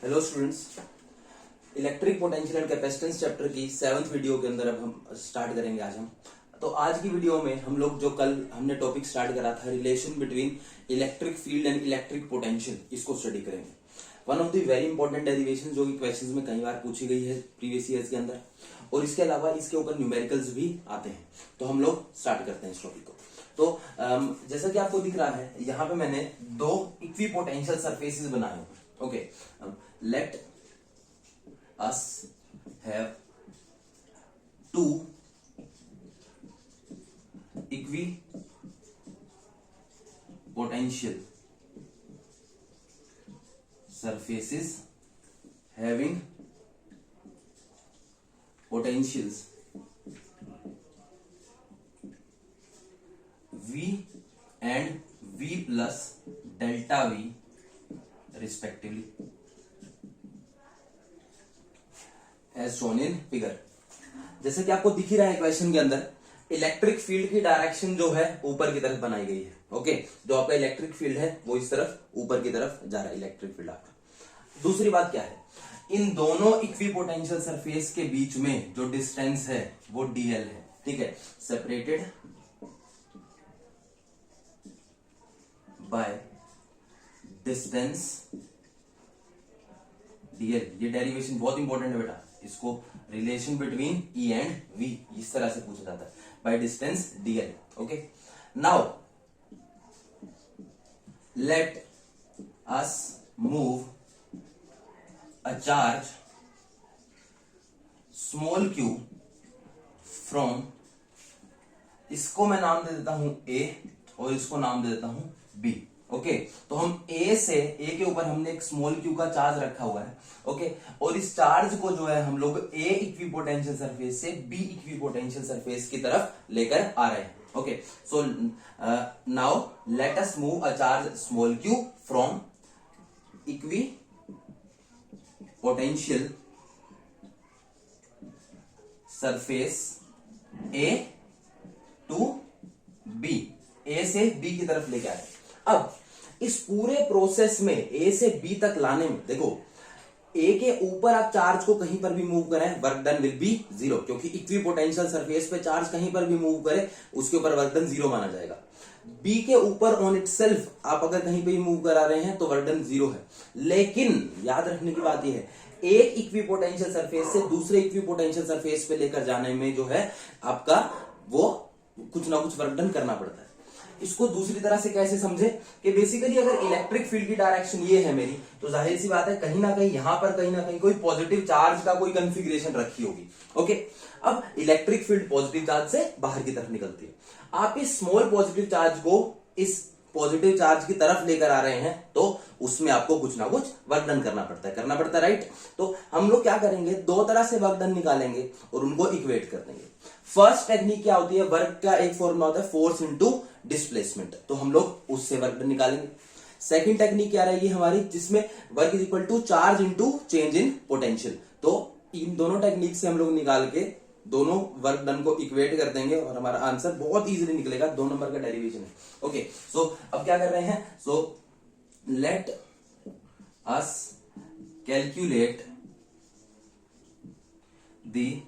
Hello students, electric potential and capacitance chapter की 7th video के अंदर अब हम स्टार्ट करेंगे। हम तो आज की वीडियो में हम लोग जो कल हमने टॉपिक स्टार्ट करा था relation between electric field and electric potential, इसको स्टडी करेंगे। One of the very important derivation जो कि क्वेश्चंस में कई बार पूछी गई है प्रीवियस ईयर्स के अंदर, और इसके अलावा इसके ऊपर न्यूमेरिकल्स भी आते हैं। तो हम लोग स्टार्ट करते हैं इस टॉपिक को। तो जैसा कि आपको दिख रहा है, यहाँ पे मैंने दो इक्विपोटेंशियल सरफेसेस बनाए हैं। Okay, let us have two equipotential surfaces having potentials V and V plus delta V respectively as shown in figure। जैसे कि आपको दिख ही रहा है क्वेश्चन के अंदर, इलेक्ट्रिक फील्ड की डायरेक्शन जो है ऊपर की तरफ बनाई गई है। ओके, जो आपका इलेक्ट्रिक फील्ड है वो इस तरफ ऊपर की तरफ जा रहा है, इलेक्ट्रिक फील्ड आपका। दूसरी बात क्या है, इन दोनों इक्विपोटेंशियल सरफेस के बीच में जो डिस्टेंस है वो डीएल है। ठीक है, सेपरेटेड बाय डिस्टेंस डीएल। ये डेरिवेशन बहुत इंपॉर्टेंट है बेटा, इसको relation between E and V इस तरह से पूछा जाता है, by distance DL. Okay, now let us move a charge small Q from, इसको मैं नाम दे देता हूं ए और इसको नाम दे देता हूं बी। ओके, तो हम ए के ऊपर हमने एक स्मॉल क्यू का चार्ज रखा हुआ है। ओके, और इस चार्ज को जो है हम लोग ए इक्विपोटेंशियल सरफेस से बी इक्विपोटेंशियल सरफेस की तरफ लेकर आ रहे हैं। Okay, so now let us move a charge small Q from equipotential surface A to B, A से बी की तरफ लेके आए। अब इस पूरे प्रोसेस में ए से बी तक लाने में देखो, ए के ऊपर आप चार्ज को कहीं पर भी मूव करें, work done will be zero, क्योंकि इक्विपोटेंशियल सरफेस पे चार्ज कहीं पर भी मूव करें उसके ऊपर वर्क डन जीरो माना जाएगा। बी के ऊपर ऑन इटसेल्फ आप अगर कहीं पे भी मूव करा रहे हैं तो वर्क डन जीरो है। लेकिन याद रखने की बात यह है, एक इक्विपोटेंशियल सरफेस से दूसरे इक्विपोटेंशियल सरफेस पे लेकर जाने में जो है आपका वो कुछ ना कुछ वर्क डन करना पड़ता है। इसको दूसरी तरह से कैसे समझे कि बेसिकली अगर इलेक्ट्रिक फील्ड की डायरेक्शन ये है मेरी, तो जाहिर सी बात है कहीं ना कहीं यहां पर कहीं ना कहीं कोई पॉजिटिव चार्ज का कोई कंफिग्रेशन रखी होगी। ओके, अब इलेक्ट्रिक फील्ड पॉजिटिव चार्ज से बाहर की तरफ निकलती है। आप इस स्मॉल पॉजिटिव चार्ज को इस पॉजिटिव चार्ज की तरफ लेकर आ रहे हैं तो उसमें आपको कुछ ना कुछ वर्क डन करना पड़ता है, राइट। तो हम लोग क्या करेंगे, दो तरह से वर्क डन निकालेंगे और उनको इक्वेट कर देंगे। फर्स्ट टेक्निक क्या होती है, वर्क का एक फॉर्मूला होता है फोर्स इनटू डिस्प्लेसमेंट, तो हम लोग उससे वर्क डन निकालेंगे। सेकंड टेक्निक क्या रहेगी हमारी, जिसमें work is equal to charge into change in potential. तो इन दोनों टेक्निक से हम लोग निकाल के दोनों वर्क डन को इक्वेट कर देंगे और हमारा आंसर बहुत इजीली निकलेगा। 2 नंबर का डेरिवेशन है। ओके, सो अब क्या कर रहे हैं, so let us calculate the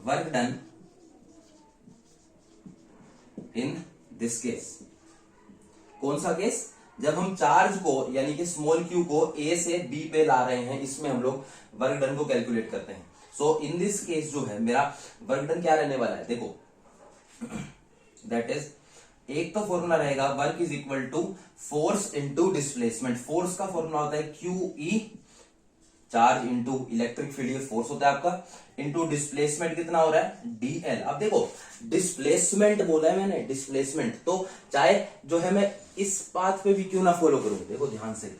work done in this case. कौन सा केस, जब हम चार्ज को यानी कि स्मॉल क्यू को ए से बी पे ला रहे हैं, इसमें हम लोग वर्क डन को कैलकुलेट करते हैं। सो इन दिस केस जो है मेरा वर्क डन क्या रहने वाला है, देखो दैट इज, एक तो फॉर्मूला रहेगा work is equal to force into displacement. Force का फॉर्मूला होता है q E, charge into electric field, ये फोर्स होता है आपका, इंटू डिस्प्लेसमेंट कितना हो रहा है डीएल। अब देखो डिस्प्लेसमेंट बोला है मैंने, डिस्प्लेसमेंट, तो चाहे जो है मैं इस पाथ पे भी क्यों ना फॉलो करूं, देखो ध्यान से,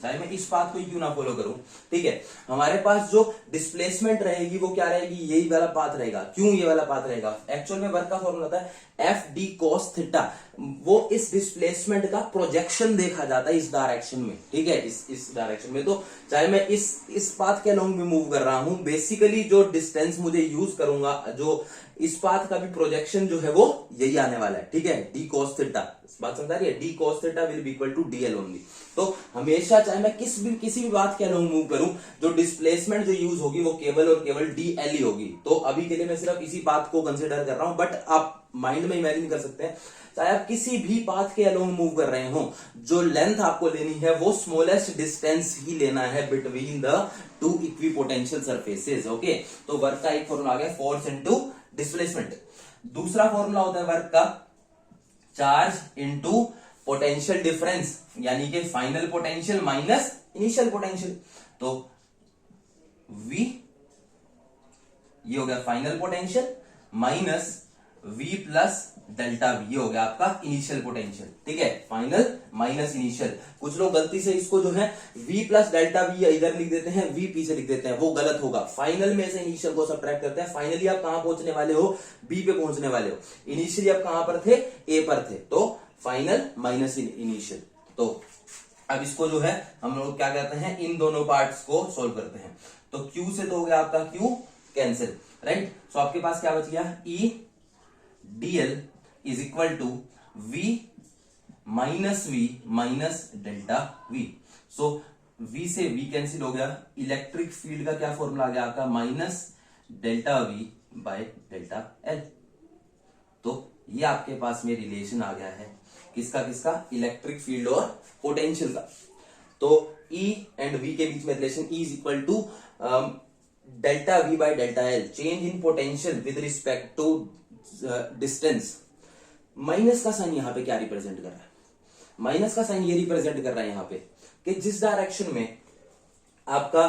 चाहे मैं इस पाथ को ही क्यों ना फॉलो करूं, ठीक है, हमारे पास जो डिस्प्लेसमेंट रहेगी वो क्या रहेगी, यही वाला पाथ रहेगा। क्यों ये वाला पाथ रहेगा, एक्चुअल में वर्क का फॉर्मूला होता है एफ डी कॉस थीटा, वो इस डिस्प्लेसमेंट का प्रोजेक्शन देखा जाता है इस डायरेक्शन में, ठीक है, इस डायरेक्शन में। तो चाहे मैं इस पाथ के अलोंग भी मूव कर रहा हूं, बेसिकली जो डिस्टेंस मुझे यूज करूंगा, जो इस पाथ का भी प्रोजेक्शन जो है वो यही आने वाला है, ठीक है, डी कॉस थीटा, बात समझ आ रही है, d cos theta will be equal to DL only. तो हमेशा चाहे मैं किसी भी बात के अलोंग मूव करूं, जो डिस्प्लेसमेंट जो यूज होगी वो केवल और केवल डीएल ही होगी। तो अभी के लिए मैं सिर्फ इसी बात को कंसिडर कर रहा हूं, बट आप माइंड में इमेजिन कर सकते हैं, चाहे आप किसी भी पाथ के अलोंग मूव कर रहे हो, जो लेंथ आपको लेनी है वो स्मॉलेस्ट डिस्टेंस ही लेना है between the two equipotential surfaces. Okay, तो वर्क का एक फॉर्मूला आ गया, फोर्स इनटू डिस्प्लेसमेंट। दूसरा फॉर्मूला होता है वर्क का चार्ज इनटू पोटेंशियल डिफरेंस, यानी कि final potential minus initial potential. तो V ये हो गया final potential minus V plus delta V, ये हो गया आपका इनिशियल पोटेंशियल, ठीक है, फाइनल माइनस इनिशियल। कुछ लोग गलती से इसको जो है V प्लस डेल्टा V इधर लिख देते हैं, V पीछे लिख देते हैं, वो गलत होगा। फाइनल में से इनिशियल को सब्ट्रैक्ट करते हैं। फाइनली आप कहां पहुंचने वाले हो, B पे पहुंचने वाले हो। इनिशियली आप कहां पर थे, A पर थे, तो फाइनल माइनस इनिशियल। तो अब इसको जो है हम लोग क्या कहते हैं, इन दोनों पार्ट्स को सोल्व करते हैं। तो Q से तो हो गया आपका Q कैंसिल, राइट। सो आपके पास क्या बच गया, E dl is equal to V minus V minus delta V। So V से V कैंसिल हो गया, इलेक्ट्रिक फील्ड का क्या फॉर्मूला आ गया आपका, minus delta V by delta L। तो ये आपके पास में रिलेशन आ गया है, किसका किसका, इलेक्ट्रिक फील्ड और पोटेंशियल का। तो E एंड V के बीच में relation E is equal to delta V by delta L, change in potential with respect to distance. Minus का साइन यहां पे क्या रिप्रेजेंट कर रहा है, माइनस का साइन ये रिप्रेजेंट कर रहा है यहां पे कि जिस डायरेक्शन में आपका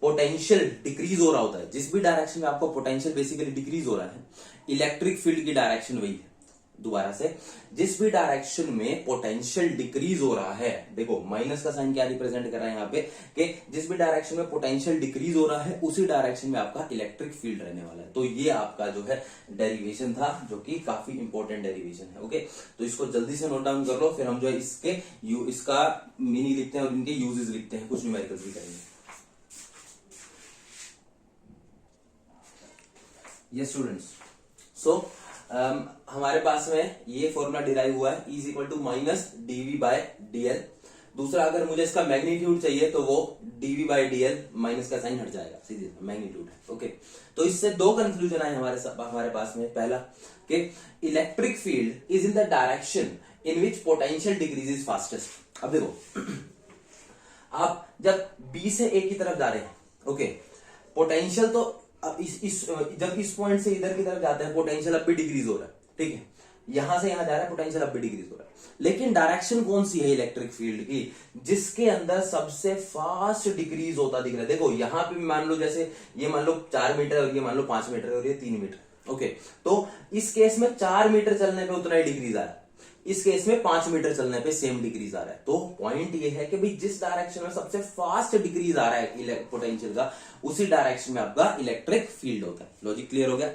पोटेंशियल डिक्रीज हो रहा होता है, जिस भी डायरेक्शन में आपका पोटेंशियल बेसिकली डिक्रीज हो रहा है, इलेक्ट्रिक फील्ड की डायरेक्शन वही है। दोबारा से, जिस भी डायरेक्शन में पोटेंशियल डिक्रीज हो रहा है, देखो माइनस का साइन क्या रिप्रेजेंट कर रहा है यहाँ पे कि जिस भी डायरेक्शन में पोटेंशियल डिक्रीज हो रहा है उसी डायरेक्शन में आपका इलेक्ट्रिक फील्ड रहने वाला है। तो ये आपका जो है डेरिवेशन था, जो कि काफी इंपॉर्टेंट डेरिवेशन है। ओके, तो इसको जल्दी से नोट डाउन कर लो, फिर हम जो है इसका मीनिंग लिखते हैं और इनके यूजेस लिखते हैं, कुछ न्यूमेरिकल्स भी करेंगे। ये स्टूडेंट्स, सो हमारे पास में ये फॉर्मूला डिराइव हुआ है, is equal to minus DV by DL. दूसरा, अगर मुझे इसका मैग्नीट्यूड चाहिए तो वो डीवी बाय डीएल, माइनस का साइन हट जाएगा, सीधे मैग्नीट्यूड है। ओके, तो इससे दो कंक्लूजन आए हमारे पास में। पहला कि electric field is in the direction in which potential decreases fastest. अब देखो, आप जब बी से ए की तरफ जा रहे हैं, ओके, पोटेंशियल तो अब जब इस पॉइंट से इधर की तरफ जाते हैं पोटेंशियल अब भी डिक्रीज हो रहा है, ठीक है, यहां से यहां जा रहा है पोटेंशियल अब भी डिक्रीज हो रहा है। लेकिन डायरेक्शन कौन सी है इलेक्ट्रिक फील्ड की, जिसके अंदर सबसे फास्ट डिक्रीज होता दिख रहा है। देखो यहां पे भी मान लो, जैसे ये मान लो 4 मीटर और ये मान लो 5 मीटर और ये 3 मीटर। ओके, तो इस केस में 4 मीटर चलने पे उतना ही डिक्रीज आ रहा है, इस केस में 5 मीटर चलने पे सेम डिक्रीज आ रहा है। तो पॉइंट ये है कि भाई जिस डायरेक्शन में सबसे फास्ट डिक्रीज आ रहा है पोटेंशियल का, उसी डायरेक्शन में आपका इलेक्ट्रिक फील्ड होता है। लॉजिक क्लियर हो गया।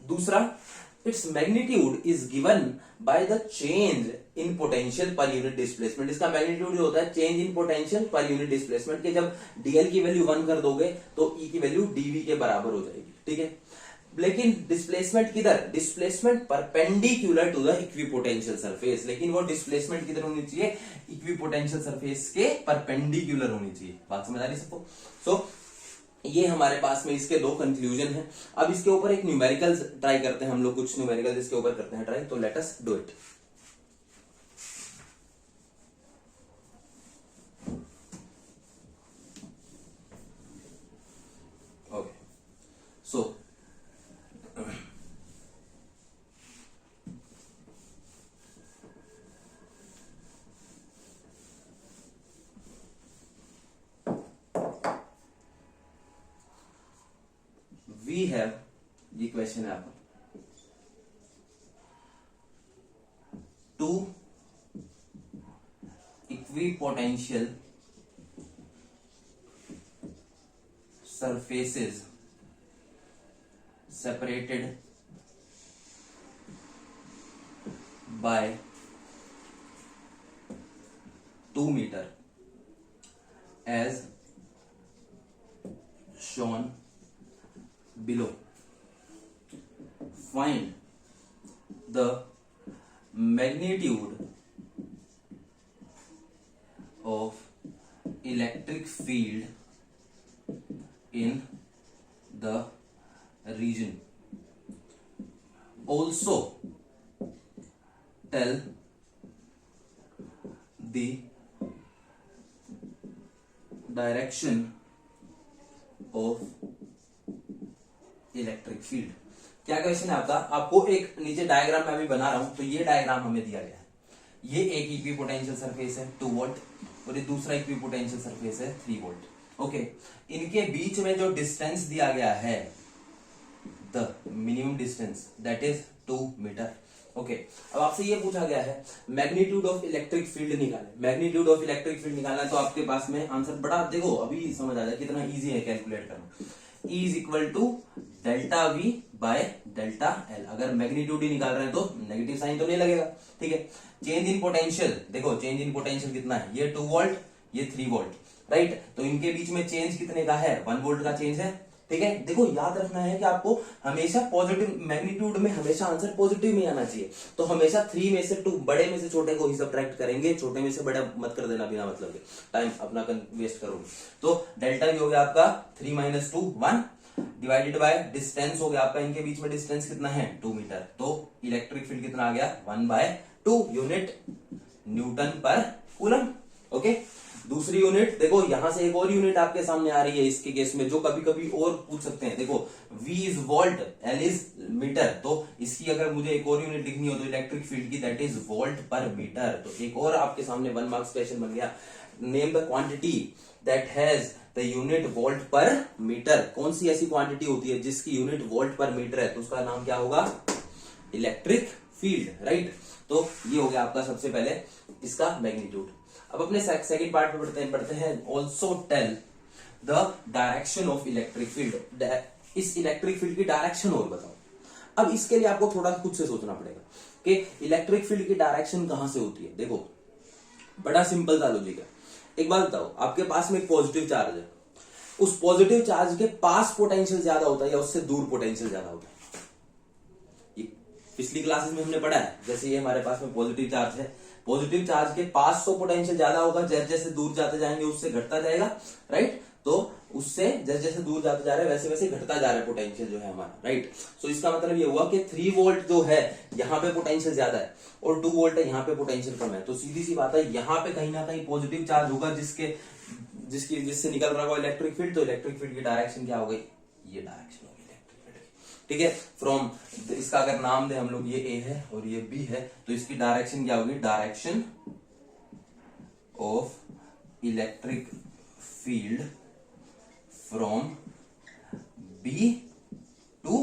दूसरा, its magnitude is given by the change in potential per unit displacement. इसका मैग्नीट्यूड जो होता है change in potential per unit displacement के, जब डीएल की वैल्यू 1 कर दोगे तो ई की वैल्यू डीवी के बराबर हो जाएगी, ठीक है। लेकिन डिस्प्लेसमेंट किधर, displacement perpendicular to the equipotential surface, लेकिन वो डिस्प्लेसमेंट किधर होनी चाहिए, इक्विपोटेंशियल सरफेस के परपेंडिकुलर होनी चाहिए। बात समझ आ रही है सबको। सो ये हमारे पास में इसके दो कंक्लूजन है। अब इसके ऊपर एक न्यूमेरिकल्स ट्राई करते हैं हम लोग, कुछ न्यूमेरिकल्स इसके ऊपर करते हैं ट्राई, तो let us do it. Okay, so we have, ये क्वेश्चन है आपका, two equipotential surfaces separated by 2 meter as shown below. Find the magnitude of electric field in the region, also tell the direction of electric field. क्या question है आपका? आपको एक नीचे diagram मैं अभी बना रहा हूं, तो ये डायग्राम हमें दिया गया है। ये एक इक्विपोटेंशियल सरफेस है 2 वोल्ट और ये दूसरा इक्विपोटेंशियल सरफेस है 3 वोल्ट। ओके, इनके बीच में जो डिस्टेंस दिया गया है, the minimum distance that is 2 metre. Okay, अब आपसे ये पूछा गया है मैग्नीट्यूड ऑफ इलेक्ट्रिक फील्ड निकालें। मैग्नीट्यूड ऑफ इलेक्ट्रिक फील्ड निकालना है तो आपके पास में आंसर बड़ा, देखो अभी समझ आ जाए कितना इजी है कैलकुलेट करना। E is equal to delta V by delta L. अगर मैग्नीट्यूड ही निकाल रहे हैं तो नेगेटिव साइन तो नहीं लगेगा, ठीक है। चेंज इन पोटेंशियल, देखो चेंज इन पोटेंशियल कितना है, ये 2 वोल्ट ये 3 वोल्ट, राइट। तो इनके बीच में चेंज कितने का है, 1 वोल्ट का चेंज है, ठीक है। देखो याद रखना है कि आपको हमेशा पॉजिटिव, मैग्नीट्यूड में हमेशा आंसर पॉजिटिव में आना चाहिए। तो हमेशा 3 में से 2, बड़े में से छोटे को ही सब्ट्रैक्ट करेंगे, छोटे में से बड़ा मत कर देना बिना मतलब के, टाइम अपना वेस्ट करोगे। तो डेल्टा भी हो गया आपका 3 - 2 1 डिवाइडेड बाय डिस्टेंस हो गया आपका, इनके बीच में डिस्टेंस कितना है 2 मीटर। तो इलेक्ट्रिक फील्ड कितना आ गया 1/2 यूनिट न्यूटन पर कूलम। ओके, दूसरी यूनिट देखो, यहां से एक और यूनिट आपके सामने आ रही है इसके केस में, जो कभी कभी और पूछ सकते हैं। देखो V is volt, L is metre, तो इसकी अगर मुझे एक और यूनिट लिखनी हो तो इलेक्ट्रिक फील्ड की दैट इज वोल्ट पर मीटर। तो एक और आपके सामने 1 मार्क्स क्वेश्चन बन गया। Name the quantity that has the unit volt पर मीटर। कौन सी ऐसी क्वांटिटी होती है जिसकी यूनिट वोल्ट पर मीटर है, तो उसका नाम क्या होगा, इलेक्ट्रिक फील्ड, राइट। तो ये हो गया आपका सबसे पहले इसका मैग्नीट्यूड। अब अपने सेकंड पार्ट में पढ़ते हैं also tell the direction of electric field. इस इलेक्ट्रिक फील्ड की डायरेक्शन और बताओ। अब इसके लिए आपको थोड़ा खुद से सोचना पड़ेगा कि इलेक्ट्रिक फील्ड की डायरेक्शन कहां से होती है। देखो बड़ा सिंपल सा लॉजिक है। एक बात बताओ, आपके पास में एक पॉजिटिव चार्ज है, उस पॉजिटिव चार्ज के पास पोटेंशियल ज्यादा होता है या उससे दूर पोटेंशियल ज्यादा होता है? पिछली क्लासेस में हमने पढ़ा है, जैसे ये हमारे पास में पॉजिटिव चार्ज है, पॉजिटिव चार्ज के पास तो पोटेंशियल ज्यादा होगा, जैसे जैसे दूर जाते जाएंगे उससे घटता जाएगा, राइट। तो उससे जैसे जैसे दूर जाते जा रहे हैं वैसे वैसे घटता जा रहा है पोटेंशियल जो है हमारा, राइट। सो इसका मतलब ये हुआ कि 3 वोल्ट जो है यहाँ पे पोटेंशियल ज्यादा है और 2 वोल्ट है यहाँ पे पोटेंशियल कम है। तो सीधी सी बात है, यहाँ पे कहीं ना कहीं पॉजिटिव चार्ज होगा जिससे निकल रहा होगा इलेक्ट्रिक फील्ड। तो इलेक्ट्रिक फील्ड की डायरेक्शन क्या हो गई, ये डायरेक्शन होगी इलेक्ट्रिक फील्ड की, ठीक है। फ्रॉम इसका अगर नाम दे हम लोग, ये ए है और ये बी है, तो इसकी डायरेक्शन क्या होगी, direction of electric field from B to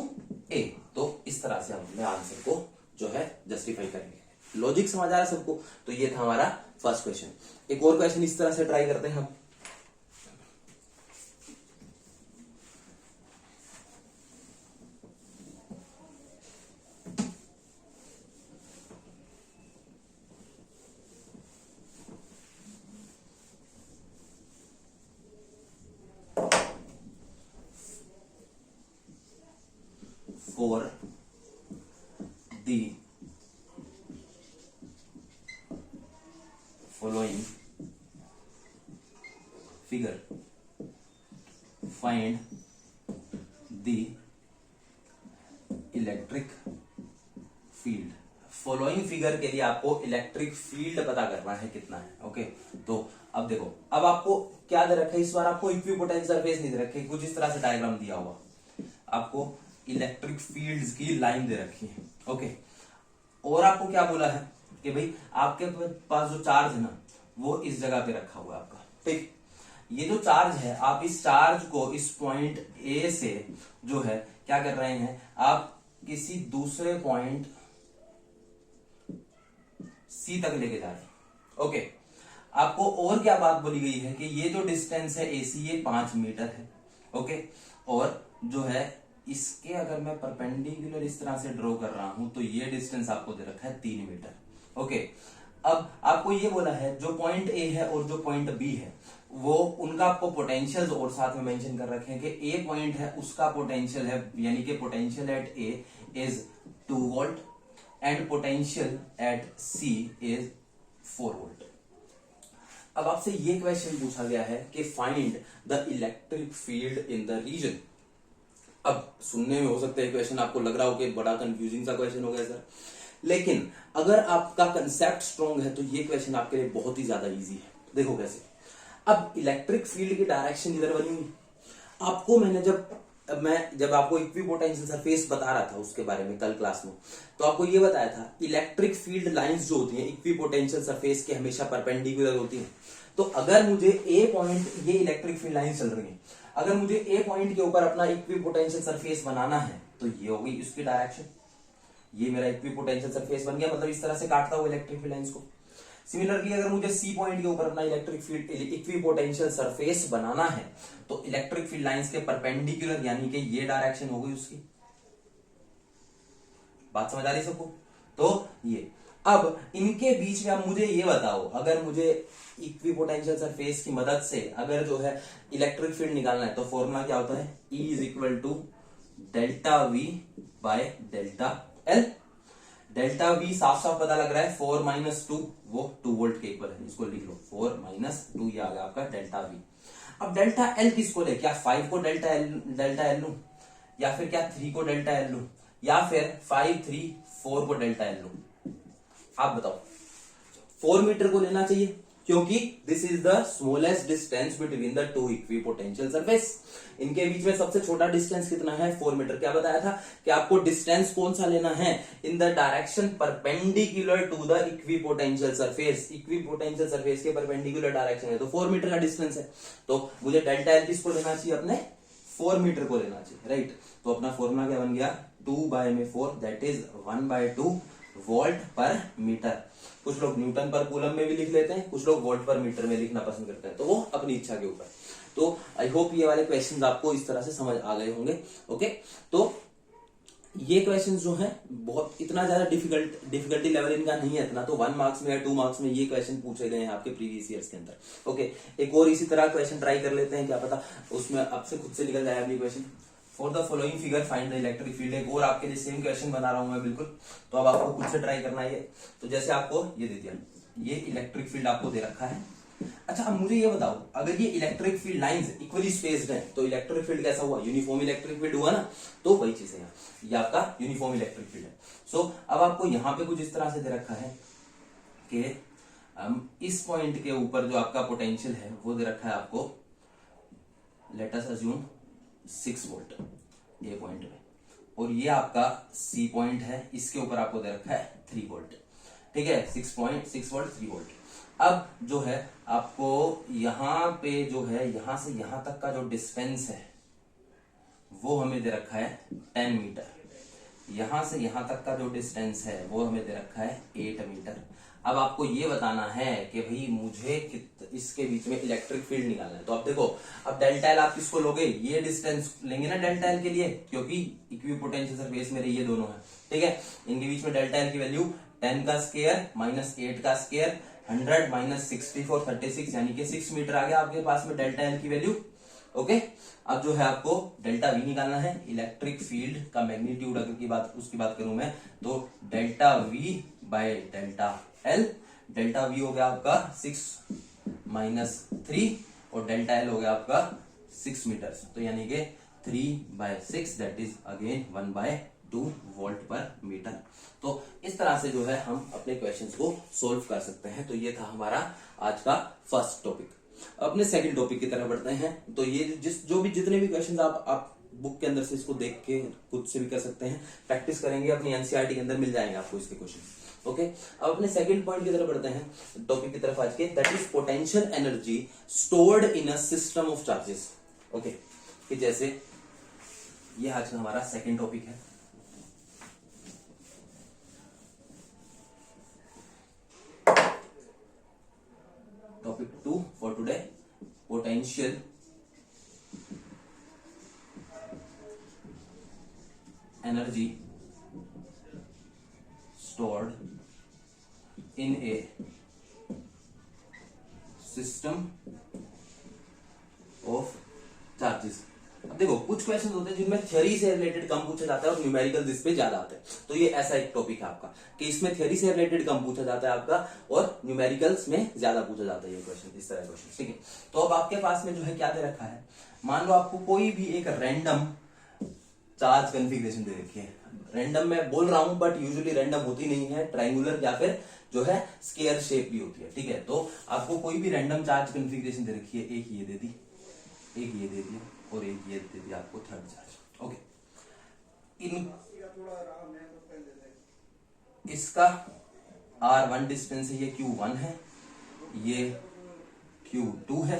A. तो इस तरह से हम अपने आंसर को जो है जस्टिफाई करेंगे। लॉजिक समझ आ रहा है सबको? तो ये था हमारा फर्स्ट क्वेश्चन। एक और क्वेश्चन इस तरह से ट्राई करते हैं हम। For the following figure, find the electric field. Following figure के लिए आपको इलेक्ट्रिक फील्ड पता करना है कितना है, ओके। तो अब देखो, अब आपको क्या दे रखा है, इस बार आपको इक्विपोटेंशियल सरफेस नहीं दे रखे, कुछ इस तरह से डायग्राम दिया हुआ, आपको इलेक्ट्रिक फील्ड्स की लाइन दे रखी है, ओके। और आपको क्या बोला है कि भाई आपके पास जो चार्ज है ना वो इस जगह पे रखा हुआ है आपका, ठीक। ये जो चार्ज है, आप इस चार्ज को इस पॉइंट ए से जो है क्या कर रहे हैं, आप किसी दूसरे पॉइंट सी तक लेके जा रहे हैं, ओके। आपको और क्या बात बोली गई है कि ये जो डिस्टेंस है एसी, ये 5 मीटर है, ओके। और जो है इसके अगर मैं परपेंडिकुलर इस तरह से ड्रॉ कर रहा हूं तो ये डिस्टेंस आपको दे रखा है 3 मीटर, ओके। अब आपको ये बोला है जो पॉइंट ए है और जो पॉइंट बी है वो उनका आपको पोटेंशियल और साथ में मेंशन कर रखे हैं कि ए पॉइंट है उसका पोटेंशियल है, यानी कि potential at A is 2 volt and potential at C is 4 volt. अब आपसे ये क्वेश्चन पूछा गया है कि find the electric field in the region. अब सुनने में हो सकता है क्वेश्चन आपको लग रहा हो कि बड़ा कंफ्यूजिंग सा क्वेश्चन हो गया सर, लेकिन अगर आपका कंसेप्ट स्ट्रॉन्ग है तो ये क्वेश्चन आपके लिए बहुत ही ज्यादा इजी है. देखो कैसे. अब इलेक्ट्रिक फील्ड की डायरेक्शन इधर बनी हुई. आपको मैंने जब आपको इक्विपोटेंशियल सरफेस बता रहा था उसके बारे में कल क्लास में, तो आपको ये बताया था इलेक्ट्रिक फील्ड लाइंस जो होती हैं इक्विपोटेंशियल सरफेस के हमेशा परपेंडिकुलर होती हैं. तो अगर मुझे ए पॉइंट, ये इलेक्ट्रिक फील्ड लाइन चल रही है, अगर मुझे ए पॉइंट के ऊपर अपना इक्विपोटेंशियल सरफेस बनाना है तो ये होगी इसकी डायरेक्शन. ये मेरा इक्विपोटेंशियल सरफेस बन गया, मतलब इस तरह से काटता हूं इलेक्ट्रिक फील्ड लाइंस को. सिमिलरली अगर मुझे सी पॉइंट के ऊपर अपना इलेक्ट्रिक फील्ड इक्विपोटेंशियल सरफेस बनाना है तो इलेक्ट्रिक फील्ड लाइंस के परपेंडिकुलर, यानी कि ये डायरेक्शन होगी उसकी. बात समझ आ रही सबको? तो ये अब इनके बीच में अब मुझे ये बताओ, अगर मुझे इक्विपोटेंशियल सरफेस की मदद से अगर जो है इलेक्ट्रिक फील्ड निकालना है तो फॉर्मूला क्या होता है? E is equal to delta V by delta L. Delta V साफ साफ पता लग रहा है, 4 माइनस 2 वो 2 वोल्ट के इक्वल है. इसको लिख लो 4 माइनस 2, ये आ गया आपका डेल्टा वी. अब डेल्टा एल किसको ले? क्या 5 को डेल्टा एल लू, या फिर क्या 3 को डेल्टा एल लू, या फिर 5 3 4 को डेल्टा एल लू? आप बताओ. 4 मीटर को लेना चाहिए क्योंकि this is the smallest distance between the two equipotential surface. इनके बीच में सबसे छोटा डिस्टेंस कितना है? 4 मीटर. क्या बताया था कि आपको डिस्टेंस कौन सा लेना है? In the direction perpendicular to the equipotential surface. Equipotential surface के परपेंडिकुलर डायरेक्शन है तो 4 मीटर का डिस्टेंस है. तो मुझे डेल्टा एल किसको लेना चाहिए? अपने 4 मीटर को लेना चाहिए, राइट. तो अपना फॉर्मूला क्या बन गया? 2 बाय में 4 दैट इज 1/2 वोल्ट पर मीटर. कुछ लोग न्यूटन पर कूलम में भी लिख लेते हैं, कुछ लोग वोल्ट पर मीटर में लिखना पसंद करते हैं, तो वो अपनी इच्छा के ऊपर. तो आई होप ये वाले क्वेश्चंस आपको इस तरह से समझ आ गए होंगे. ओके, तो ये क्वेश्चंस जो हैं बहुत इतना ज्यादा डिफिकल्टी लेवल इनका नहीं है इतना, तो 1 मार्क्स में या 2 मार्क्स में ये क्वेश्चन पूछे गए हैं आपके प्रीवियस ईयर्स के अंदर. ओके, एक और इसी तरह क्वेश्चन ट्राई कर लेते हैं, क्या पता उसमें आपसे खुद से निकल जाए अगली question. For the following figure find the electric field. एक और आपके लिए सेम क्वेश्चन बना रहा हूं मैं बिल्कुल, तो अब आपको खुद से ट्राई करना है. तो जैसे आपको ये दे दिया, ये इलेक्ट्रिक फील्ड आपको दे रखा है. अच्छा, अब मुझे ये बताओ, अगर ये electric field lines equally spaced है तो इलेक्ट्रिक फील्ड कैसा हुआ? यूनिफॉर्म इलेक्ट्रिक फील्ड हुआ ना. तो वही चीज है, ये आपका यूनिफॉर्म इलेक्ट्रिक फील्ड है. सो अब आपको यहां पे कुछ इस तरह से दे रखा है कि इस पॉइंट के ऊपर जो आपका पोटेंशियल है वो दे रखा है आपको, लेट अस अज्यूम 6 वोल्ट ए पॉइंट में, और ये आपका सी पॉइंट है, इसके ऊपर आपको दे रखा है 3 वोल्ट. ठीक है, 6.6 वोल्ट 3 वोल्ट. अब जो है आपको यहां पे जो है यहां से यहां तक का जो डिस्टेंस है वो हमें दे रखा है 10 मीटर. यहां से यहां तक का जो डिस्टेंस है वो हमें दे रखा है 8 मीटर. अब आपको ये बताना है कि भाई मुझे इसके बीच में इलेक्ट्रिक फील्ड निकालना है. तो अब देखो, अब डेल्टा एल आप किसको लोगे? ये डिस्टेंस लेंगे ना डेल्टा एल के लिए, क्योंकि इक्विपोटेंशियल सरफेस मेरे ये दोनों है. ठीक है, इनके बीच में डेल्टा एल की वैल्यू 10 का स्क्वायर माइनस 8 का स्क्वायर 100 माइनस 64 36, यानी कि 6 मीटर आ गया आपके पास में डेल्टा एल की वैल्यू. ओके, अब जो है आपको डेल्टा वी निकालना है. इलेक्ट्रिक फील्ड का मैग्नीट्यूड अगर उसकी बात करूं मैं, तो delta V by delta L. Delta we हो गया आपका 6 माइनस 3 और डेल्टा एल हो गया आपका 6 मीटर. तो यानी कि 3/6 दैट इज अगेन 1/2 वोल्ट पर मीटर. तो इस तरह से जो है हम अपने क्वेश्चंस को सोल्व कर सकते हैं. तो ये था हमारा आज का फर्स्ट टॉपिक. अपने सेकंड टॉपिक की तरफ बढ़ते हैं. तो ये जितने भी क्वेश्चंस आप बुक के अंदर से इसको देख के खुद से भी कर सकते हैं, प्रैक्टिस करेंगे, अपनी एनसीईआरटी के अंदर मिल जाएंगे आपको इसके क्वेश्चन. ओके, अब अपने सेकंड पॉइंट की तरफ बढ़ते हैं, टॉपिक की तरफ आज के, that is potential energy stored in a system of charges. Okay, कि जैसे ये आज का हमारा सेकंड टॉपिक है. Topic 2 for today, potential energy stored in a system of charges. अब देखो कुछ क्वेश्चन होते हैं जिनमें थ्योरी से रिलेटेड कम पूछा जाता है और न्यूमेरिकल इस पे ज्यादा आते हैं, तो ये ऐसा एक टॉपिक है आपका कि इसमें थ्योरी से रिलेटेड कम पूछा जाता है आपका और न्यूमेरिकल्स में ज्यादा पूछा जाता है ये क्वेश्चन, इस तरह क्वेश्चन। ठीक है, तो अब आपके पास में जो है क्या दे रखा है, मान लो आपको कोई भी एक रैंडम चार्ज कॉन्फ़िगरेशन दे रखी है। रैंडम मैं बोल रहा हूं बट यूजुअली रैंडम होती नहीं है, ट्रायंगुलर या फिर जो है स्क्वायर शेप भी होती है। ठीक है, तो आपको कोई भी रैंडम चार्ज कॉन्फ़िगरेशन दे रखी है, एक ये दे दी, एक ये दे दिया और एक ये दे दिया आपको थर्ड चार्ज। ओके, इन इसका R1 डिस्टेंस है, ये Q1 है, ये Q2 है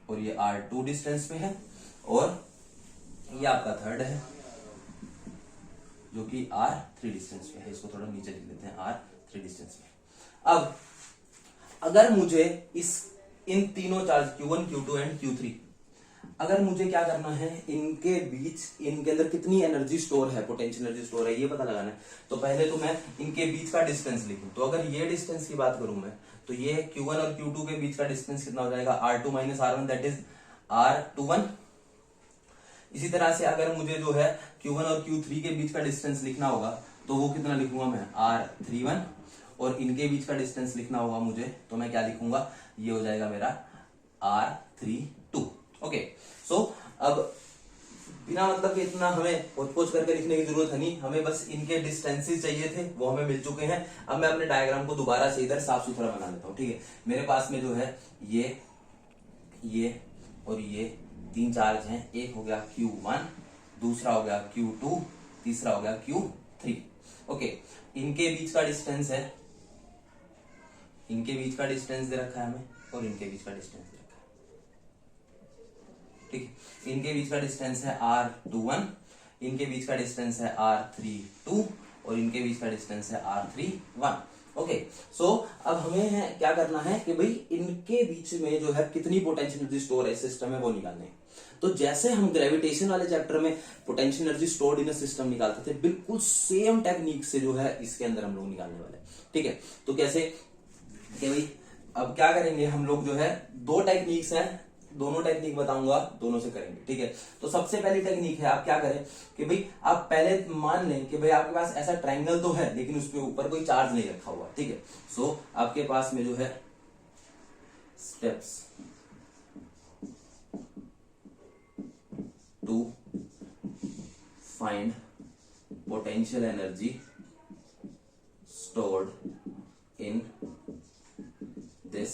और ये R2 डिस्टेंस पे है और ये आपका थर्ड है जो कि R3 डिस्टेंस पे है। इसको थोड़ा नीचे लिख लेते हैं, R3 डिस्टेंस पे। अब अगर मुझे इन तीनों charge Q1, Q2 and Q3, अगर मुझे क्या करना है, इनके बीच, इनके अंदर कितनी एनर्जी स्टोर है, पोटेंशियल एनर्जी स्टोर है, ये पता लगाना है। तो पहले तो मैं इनके बीच का डिस्टेंस लिखूं, तो अगर ये डिस्टेंस की बात करूं मैं, तो ये Q1 और Q2 के बीच का डिस्टेंस कितना हो जाएगा, R2 minus R1, that is R21। इसी तरह से अगर मुझे जो है Q1 और Q3 के बीच का डिस्टेंस लिखना होगा, तो वो कितना लिखूंगा मैं, R31, और इनके बीच का डिस्टेंस लिखना होगा मुझे, तो मैं क्या लिखूंगा, ये हो जाएगा मेरा R32। ओके, सो अब बिना मतलब कि इतना हमें खोज करके लिखने की जरूरत है नहीं, हमें बस इनके डिस्टेंसेस चाहिए थे, वो हमें मिल चुके हैं। अब मैं अपने डायग्राम को दोबारा से इधर साफ सुथरा बना लेता हूँ। ठीक है, मेरे पास में जो है ये और ये तीन चार्ज हैं, एक हो गया Q1, दूसरा हो गया Q2, तीसरा हो गया Q3। ओके, इनके बीच का डिस्टेंस है, इनके बीच का डिस्टेंस दे रखा है हमें और इनके बीच का डिस्टेंस दे रखा है। ठीक, इनके बीच का डिस्टेंस है R21, इनके बीच का डिस्टेंस है R32 और इनके बीच का डिस्टेंस है R31। ओके, सो अब हमें है क्या करना है कि भाई इनके बीच में जो है कितनी पोटेंशियल एनर्जी स्टोर है सिस्टम में, वो निकालने हैं। तो जैसे हम ग्रेविटेशन वाले चैप्टर में potential energy stored in a system निकालते थे, बिल्कुल सेम टेक्निक से जो है इसके अंदर हम लोग निकालने वाले। ठीक है, तो कैसे कि भाई अब क्या करेंगे हम लोग, जो है दो टेक्निक्स हैं, दोनों टेक्निक बताऊंगा, दोनों से करेंगे। ठीक है, तो सबसे पहली टेक्निक है, आप क्या करें कि भाई आप पहले मान लें कि भाई आपके पास ऐसा ट्रायंगल तो है लेकिन उसके ऊपर कोई चार्ज नहीं रखा हुआ। ठीक है, सो आपके पास में जो है steps to find potential energy stored in this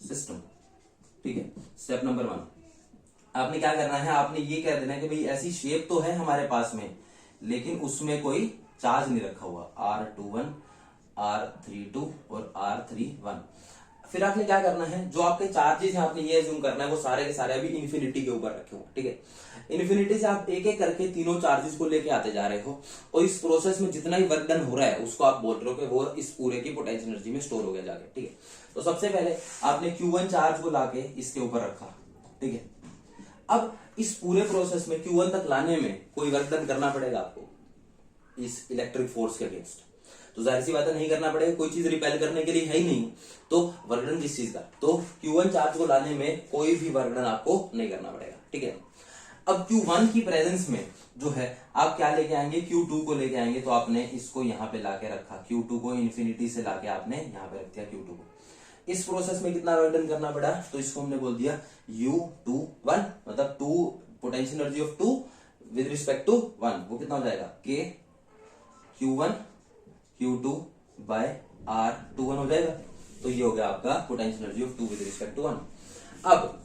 system. ठीक है, स्टेप नंबर 1, आपने क्या करना है, आपने ये कह देना है कि भाई ऐसी शेप तो है हमारे पास में लेकिन उसमें कोई चार्ज नहीं रखा हुआ, R21, R32 और R31। फिर आपने क्या करना है, जो आपके चार्जेस हैं आपने ये अज्यूम करना है वो सारे के सारे अभी इन्फिनिटी के ऊपर रखे हुए। ठीक है, इन्फिनिटी से आप एक एक करके तीनों चार्जेस को लेके आते जा रहे हो और इस प्रोसेस में जितना ही वर्क डन हो रहा है उसको आप बोल रहे हो कि वो इस पूरे की पोटेंशियल एनर्जी में स्टोर हो गया जाके। ठीक है, तो सबसे पहले आपने Q1 चार्ज को लाके इसके ऊपर रखा। ठीक है, अब इस पूरे प्रोसेस में Q1 तक लाने में कोई वर्क डन करना पड़ेगा आपको इस इलेक्ट्रिक फोर्स के अगेंस्ट, तो जाहिर सी बात है नहीं करना पड़ेगा, कोई चीज रिपेल करने के लिए है ही नहीं, तो वर्क डन किस चीज का, तो Q1 चार्ज को लाने में कोई भी वर्क डन आपको नहीं करना पड़ेगा। ठीक है, अब Q1 की प्रेजेंस में जो है आप क्या लेके आएंगे, Q2 को लेके आएंगे, तो आपने इसको यहां पे लाके रखा, Q2 को इन्फिनिटी से लाके आपने यहां पे रख दिया Q2 को। इस प्रोसेस में कितना वर्क डन करना पड़ा, तो इसको हमने बोल दिया U21, मतलब 2 potential energy of 2 with respect to 1, वो कितना हो जाएगा, K Q1 Q2 by R21 हो जाएगा। तो ये हो गया आपका potential energy of 2 with respect to 1। अब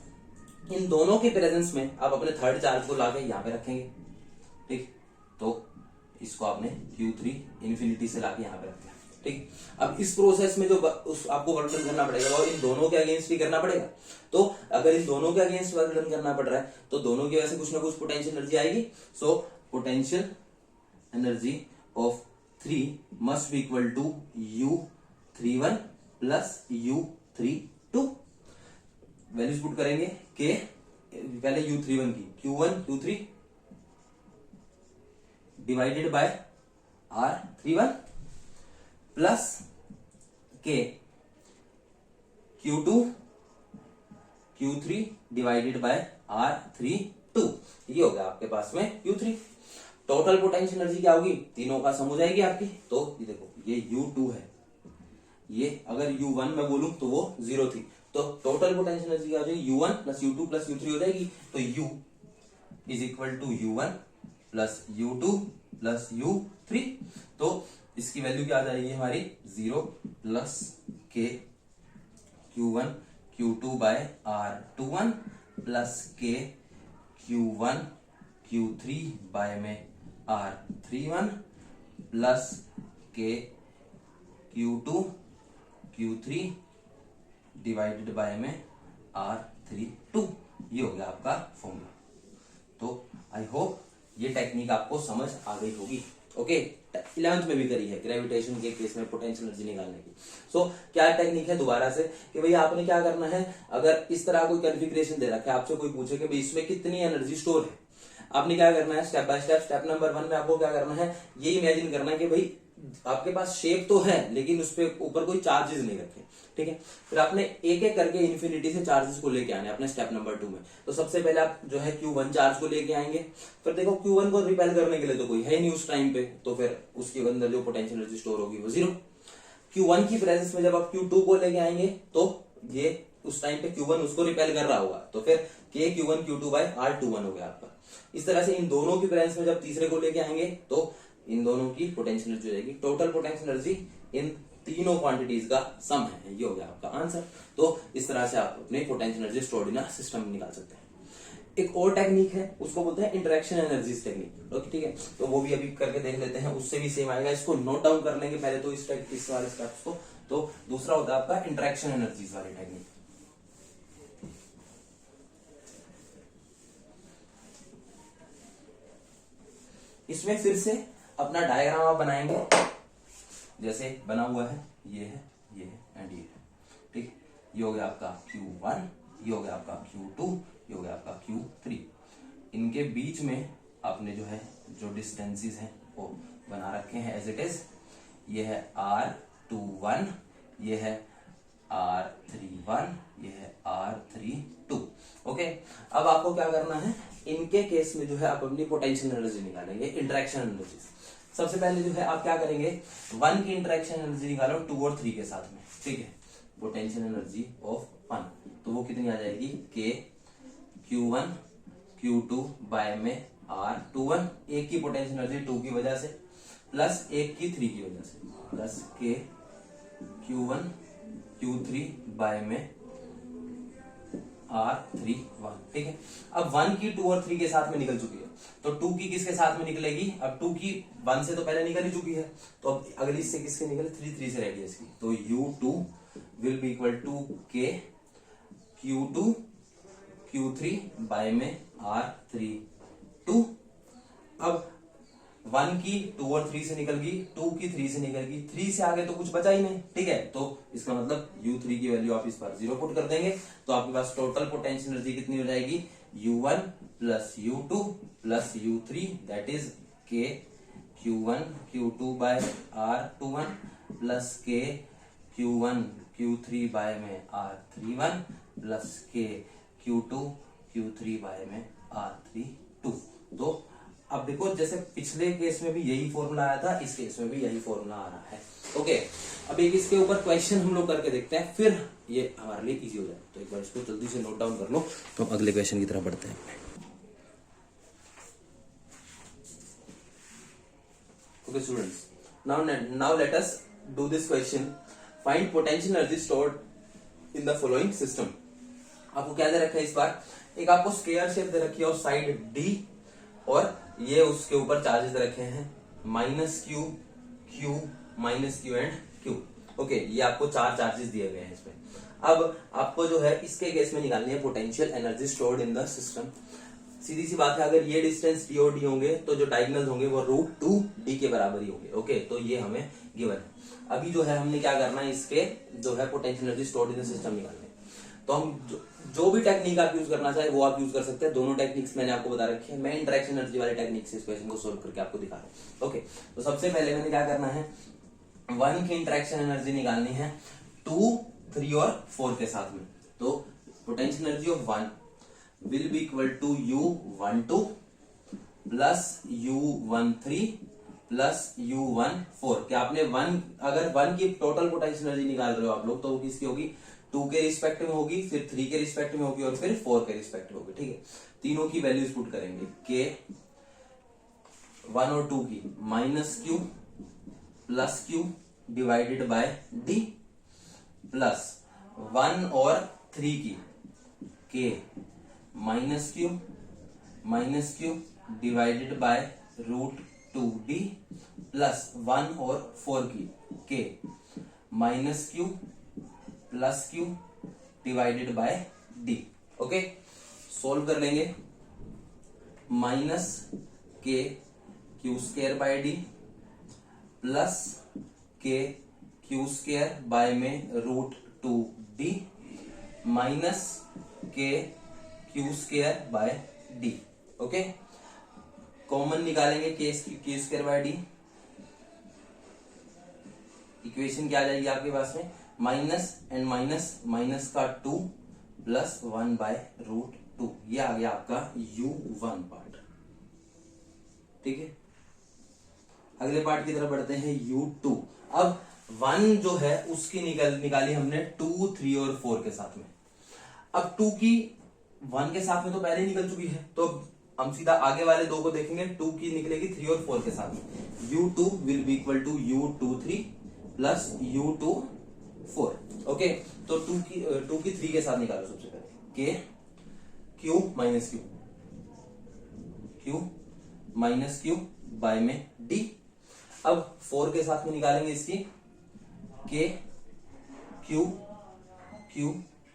इन दोनों के प्रेजेंस में आप अपने थर्ड चार्ज को लाके यहां पे रखेंगे। ठीक, तो इसको आपने Q3 इन्फिनिटी से लाके यहां पे रख दिया। ठीक, अब इस प्रोसेस में जो आपको वर्क डन करना पड़ेगा और इन दोनों के अगेंस्ट ही करना पड़ेगा। तो अगर इन दोनों के अगेंस्ट वर्क डन करना पड़ रहा है तो दोनों की वजह से कुछ ना कुछ पोटेंशियल एनर्जी आएगी। So potential energy of 3 must be equal to U31 plus U32। Values put करेंगे के पहले U31 की, Q1 Q3 divided by R31 plus के Q2 Q3 divided by R32, ये हो गया आपके पास में Q3। टोटल पोटेंशियल एनर्जी क्या होगी, तीनों का सम हो जाएगी आपकी। तो ये देखो ये U2 है, ये अगर U1 मैं बोलूं तो वो 0 थी, तो टोटल पोटेंशियल एनर्जी क्या हो जाएगी, U1 plus U2 plus U3 हो जाएगी। तो U is equal to U1 plus U2 plus U3। तो इसकी वैल्यू क्या आ जाएगी हमारी, 0 plus K Q1 Q2 by R21 plus K Q1 Q3 by में R31 plus K Q2 Q3 divided by में R32, ये हो गया आपका फॉर्मूला। तो आई होप ये टेक्निक आपको समझ आ गई होगी। ओके, 11th में भी करी है ग्रेविटेशन के केस में पोटेंशियल एनर्जी निकालने की। सो क्या टेक्निक है दोबारा से कि भाई आपने क्या करना है, अगर इस तरह कोई कॉन्फ़िगरेशन दे रखा है, आपसे कोई पूछे कि भाई इसमें कितनी एनर्जी स्टोर है, आपने क्या करना है, step by step. Step number 1 में आपको क्या करना है, ये इमेजिन करना है कि भाई आपके पास शेप तो है लेकिन उस पे ऊपर कोई चार्जेस नहीं रखे, ठीक है। फिर आपने एक एक करके इन्फिनिटी से चार्जेस को लेके आने अपने स्टेप नंबर 2 में। तो सबसे पहले आप जो है Q1 चार्ज को लेके आएंगे। फिर देखो Q1 को रिपेल करने के लिए तो कोई है नहीं उस टाइम पे, तो फिर उसके अंदर जो पोटेंशियल एनर्जी स्टोर होगी वो 0। Q1 की प्रेजेंस में जब आप Q2 को लेके आएंगे तो ये उस टाइम पे Q1 उसको रिपेल कर रहा होगा, तो फिर K Q1 Q2 by R21 हो गया आपका। इस तरह से इन दोनों की प्रेजेंस में जब तीसरे को लेके आएंगे तो इन दोनों की पोटेंशियल एनर्जी हो जाएगी। टोटल पोटेंशियल एनर्जी इन तीनों क्वांटिटीज का सम है, ये हो गया आपका आंसर। तो इस तरह से आप अपने पोटेंशियल एनर्जी स्टोर्ड इन सिस्टम निकाल सकते हैं। एक और टेक्निक है, उसको बोलते हैं इंटरेक्शन एनर्जीज टेक्निक। ओके, ठीक है, तो वो भी अभी करके देख लेते हैं, उससे भी सेम आएगा। इसको नोट डाउन कर लेंगे पहले तो इस वाले स्टेप्स को। तो दूसरा होता है आपका इंटरेक्शन एनर्जीज वाली टेक्निक। इसमें फिर से अपना डायग्राम आप बनाएंगे, जैसे बना हुआ है, ये है, ये है एंड ये है, ठीक। ये हो गया आपका Q1, ये हो गया आपका Q2, ये हो गया आपका Q3। इनके बीच में आपने जो है जो डिस्टेंसेस हैं वो बना रखे हैं एज इट इज। ये है R21, ये है R31, ये है R32। ओके, अब आपको क्या करना है, इनके केस में जो है आप अपनी पोटेंशियल एनर्जी निकालेंगे, इंटरेक्शन एनर्जी। सबसे पहले जो है आप क्या करेंगे, 1 की इंटरेक्शन एनर्जी निकालो 2 और 3 के साथ में, ठीक है। पोटेंशियल एनर्जी ऑफ 1, तो वो कितनी आ जाएगी, K Q1 Q2 बाय में R21, एक की पोटेंशियल एनर्जी 2 की वजह से प्लस एक की 3 की वजह से, plus K Q1 Q3 by में R31, ठीक है। अब 1 की 2 और 3 के साथ में निकल चुकी है, तो 2 की किसके साथ में निकलेगी, अब 2 की 1 से तो पहले निकल ही चुकी है, तो अब अगली से किसके निकले, 3 से रेडियस की। तो U2 will be equal to K Q2 Q3 by में R32। अब 1 की 2 और 3 से निकल गई, 2 की 3 से निकल गई, 3 से आगे तो कुछ बचा ही नहीं, ठीक है। तो इसका मतलब U3 की वैल्यू आप इस पर 0 पुट कर देंगे, तो आपके पास टोटल पोटेंशियल एनर्जी कितनी हो जाएगी, U1 plus U2 plus U3 that is K Q1 Q2 by R21 plus K Q1 Q3 by में R31 plus K Q2 Q3 by में R32। तो अब देखो, जैसे पिछले केस में भी यही फॉर्मूला आया था, इस केस में भी यही फॉर्मूला आ रहा है। ओके, अब एक इसके ऊपर क्वेश्चन हम लोग करके देखते हैं, फिर ये हमारे लिए इजी हो जाए। तो एक बार इसको जल्दी से नोट डाउन कर लो, तो अगले क्वेश्चन की तरफ बढ़ते हैं। Okay students, now let us do this question. Find potential energy stored in the following system. आपको क्या दे रखा है इस बार, एक आपको स्क्वायर शेप दे रखी है और साइड D, और ये उसके ऊपर चार्जेस रखे हैं -Q, Q, -Q and Q। Okay, ये आपको 4 चार्जेस दिए गए हैं इसमें। अब आपको जो है इसके केस में निकालनी है potential energy stored in the system. सीधी सी बात है, अगर ये डिस्टेंस D और D होंगे तो जो डायगोनल होंगे वो √2D के बराबर ही होंगे। ओके, तो ये हमें गिवन है। अभी जो है हमने क्या करना है, इसके जो है potential energy stored in the system निकालने। तो हम जो भी टेक्निक आप यूज करना चाहे वो आप यूज कर सकते हैं। दोनों टेक्निक्स मैंने आपको बता रखी है। मैं इंटरेक्शन एनर्जी वाले टेक्निक से इस क्वेश्चन को सोल्व करके आपको दिखा रहा हूँ। ओके, तो सबसे पहले मैंने क्या करना है, 1 की इंटरेक्शन एनर्जी निकालनी है 2, 3 और 4 के साथ में। तो potential energy of 1 will be equal to U12 plus U13 plus U14। क्या आपने अगर 1 की टोटल पोटेंशियल एनर्जी निकाल रहे हो आप लोग, तो वो किसकी होगी? 2 के रिस्पेक्ट में होगी, फिर 3 के रिस्पेक्ट में होगी और फिर 4 के रिस्पेक्ट में होगी। ठीक है, तीनों की वैल्यूज पुट करेंगे। के 1 और 2 की -Q plus Q divided by D plus 1 और 3 की K -Q divided by √2D plus 1 और 4 की K -Q plus Q divided by D। Okay, solve कर लेंगे। -K Q² by D plus K Q² by में √2D minus K Q² by D। Okay, common निकालेंगे Q² by D। Equation क्या आ जाएगी आपके पास में? माइनस एंड माइनस का 2 प्लस 1 बाय √2। ये आ गया आपका U1 पार्ट। ठीक है, अगले पार्ट की तरफ बढ़ते हैं। U2। अब 1 जो है उसकी निकाली हमने 2, 3 और 4 के साथ में। अब 2 की 1 के साथ में तो पहले निकल चुकी है, तो हम सीधा आगे वाले दो को देखेंगे। 2 की निकलेगी 3 और 4 के साथ में। U2 will be equal to U23 plus U24। Okay, तो 2 की 3 के साथ निकालो सबसे पहले। K Q minus Q by में D। अब 4 के साथ में निकालेंगे इसकी K Q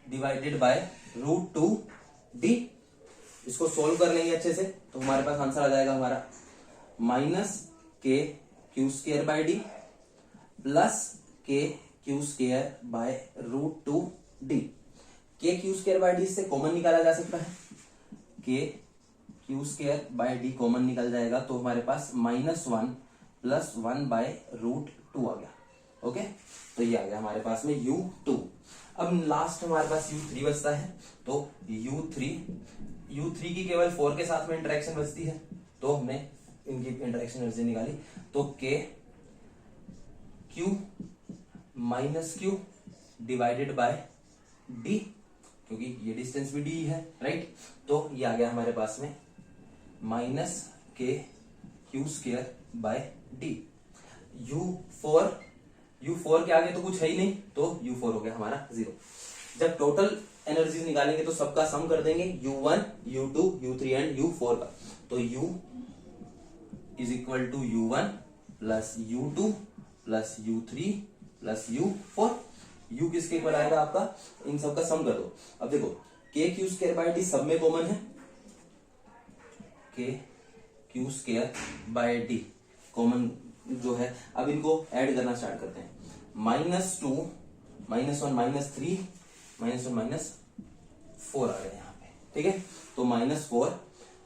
divided by √2D। इसको सोल्व कर लेंगे अच्छे से, तो हमारे पास आंसर आ जाएगा हमारा -K Q² by D plus K Q² by √2D। K Q² by D से कॉमन निकाला जा सकता है। K Q² by D common निकल जाएगा, तो हमारे पास -1 प्लस 1 बाय √2 आ गया। ओके, तो ये आ गया हमारे पास में U2। अब लास्ट हमारे पास U3 बचता है, तो U3 की केवल 4 के साथ में इंटरेक्शन बचती है, तो हमने इनकी इंटरेक्शन एनर्जी निकाली। तो K Q minus Q divided by D, क्योंकि ये डिस्टेंस भी D है, राइट। तो ये आ गया हमारे पास में -K Q² by D। U4 के आगे तो कुछ है ही नहीं, तो U4 हो गया हमारा 0। जब टोटल एनर्जी निकालेंगे तो सबका सम कर देंगे, U1, U2, U3 and U4 का। तो U is equal to U1 plus U2 plus U3 plus U4। U किसके इक्वल आएगा आपका? इन सबका सम कर दो। अब देखो K Q² बाय D सब में कॉमन है। K Q² by D common जो है, अब इनको ऐड करना स्टार्ट करते हैं। -2 -1 -3 -1 -4 आ गए यहाँ पे। ठीक है, तो -4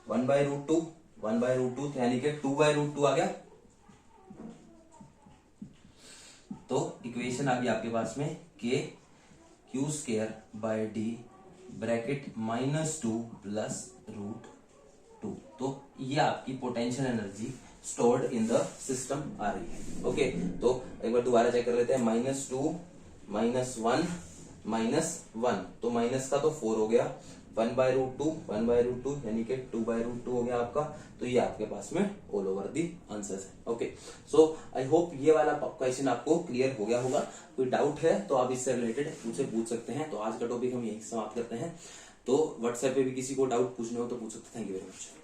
1 बाय √2 यानी कि 2 बाय √2 आ गया। तो इक्वेशन आ गई आपके पास में K Q² by D bracket -2 plus √2। तो ये आपकी potential energy stored in the system आ रही है। ओके, तो एक बार दोबारा चेक कर लेते हैं। -2 -1 -1, तो माइनस का तो 4 हो गया। 1 बाय √2 यानी कि 2 बाय √2 हो गया आपका। तो ये आपके पास में ऑल ओवर दी आंसर्स है। ओके, सो आई होप ये वाला क्वेश्चन आपको क्लियर हो गया होगा। कोई डाउट है तो आप इससे रिलेटेड मुझसे पूछ सकते हैं। तो आज का टॉपिक हम यही समाप्त करते हैं। तो व्हाट्सएप पे भी किसी को डाउट पूछने हो तो पूछ सकते हैं। Thank you very much.